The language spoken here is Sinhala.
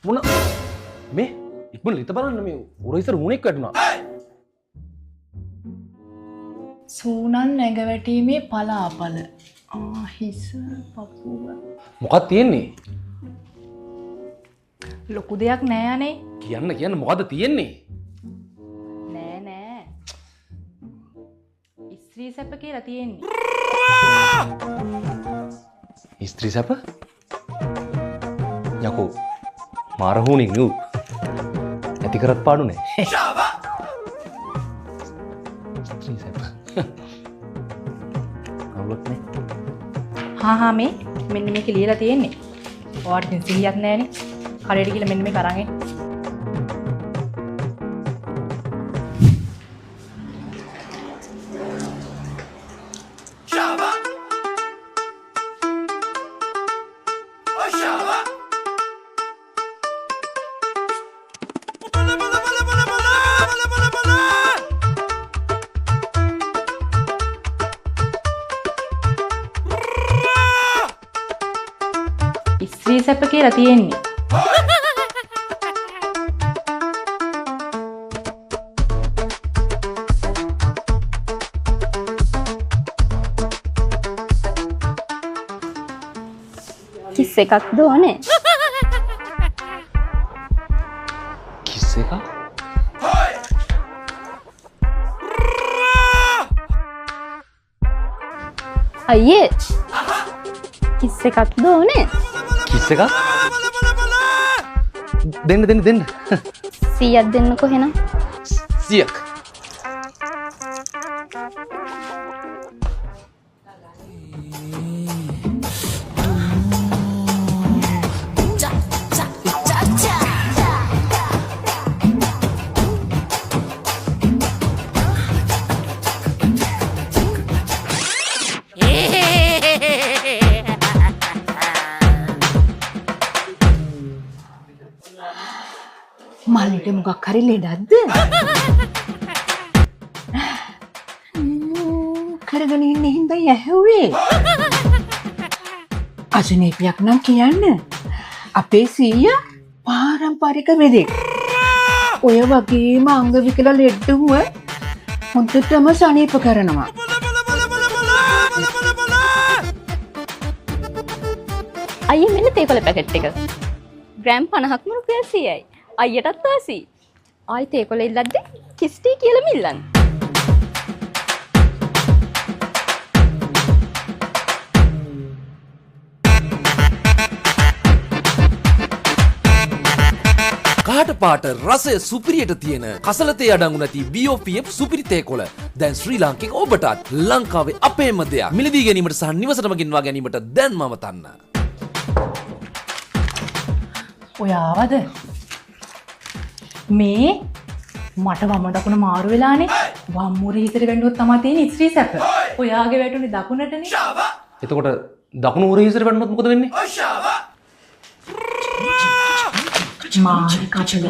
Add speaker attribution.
Speaker 1: මොන මේ ඉක්මනට ලිත බලන්න මේ උර ඉස්සර උණෙක් වැටුණා.
Speaker 2: සූනන් නැග වැටීමේ පලාපල. හිස පපුව.
Speaker 1: මොකක්ද තියෙන්නේ?
Speaker 2: ලොකු දෙයක් නෑ අනේ.
Speaker 1: කියන්න මොකද්ද තියෙන්නේ?
Speaker 2: නෑ. ස්ත්‍රී සැප කියලා තියෙන්නේ.
Speaker 1: ස්ත්‍රී සැප? යකෝ මාරහුණින් නු. ඇති කරත් පාඩු නෑ. ස්ත්‍රී සැප. අවුලක් නෑ.
Speaker 2: හා මේ මෙන්න මේක ලියලා තියෙන්නේ. ඔයාට ඉතින් සිහියක් නෑනේ. කඩේට ගිහලා මෙන්න මේක අරන් එන්න. ස්ත්‍රී සැප කියලා තියෙන්නේ.
Speaker 3: කිස් එකක්ද ඕනේ?
Speaker 1: කිස් එකක්?
Speaker 3: අයියේ කිස් එකක්ද ඕනේ?
Speaker 1: කිස් එකක්? දෙන්න
Speaker 3: 100ක් දෙන්නකෝ එහෙනම්.
Speaker 1: 100ක්.
Speaker 2: මල්ලිට මොකක් හරි ලෙඩක්ද? කරගෙන ඉන්න හින්දා ඇහුවේ. අසනීපයක් නම් කියන්න. අපේ සීයා පාරම්පරික වෙදෙක්. ඔය වගේම අංග විකල ලෙඩුව හොඳටම සනීප කරනවා.
Speaker 3: අයියේ මෙන්න තේකොළ පැකට් එක. ග්‍රෑම් 50ක්ම රුපියල් 100යි. අයියටත් ආසි. ආයි තේකොළ ඉල්ලද්දි කිස්ටි කියලා මිල්ලන්න.
Speaker 4: කාට පාට රසය සුපිරියට තියෙන කසලතේ අඩංගු නැති BOPF සුපිරි තේකොළ දැන් ශ්‍රී ලාංකික ඔබටත් ලංකාවේ අපේම දෙයක් මිලදී ගැනීමට සහ නිවසටම ගෙන්වා ගැනීමට දැන්ම අවතන්න.
Speaker 2: ඔයාවද? මේ මට වම දකුණ මාරු වෙලානේ. වම් මුරේ හිතට වැඬුවොත් තමයි තියෙන ස්ත්‍රී සැප. ඔයාගේ වැටුනේ දකුණටනේ.
Speaker 1: එතකොට දකුණු උර ඉස්සර වැටුණොත් මොකද වෙන්නේ?
Speaker 2: මාරි කචල.